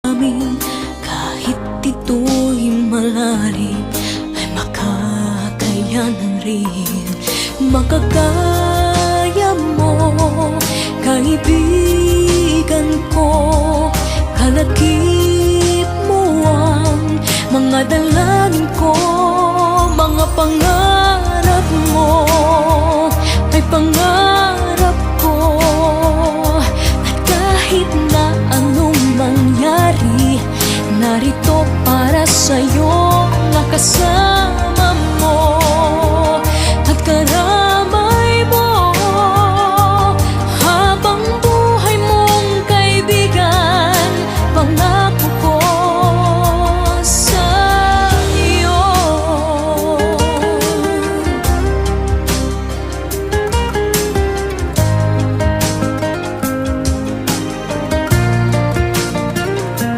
amin, kahit ito'y malalim, ay makakayanan rin. Makakaya mo, kaibigan ko, kalakip mo ang mga dalangin ko. Mga pangarap mo ay pangarap ko, at kahit na anong mangyari, narito para sa'yo nakasama.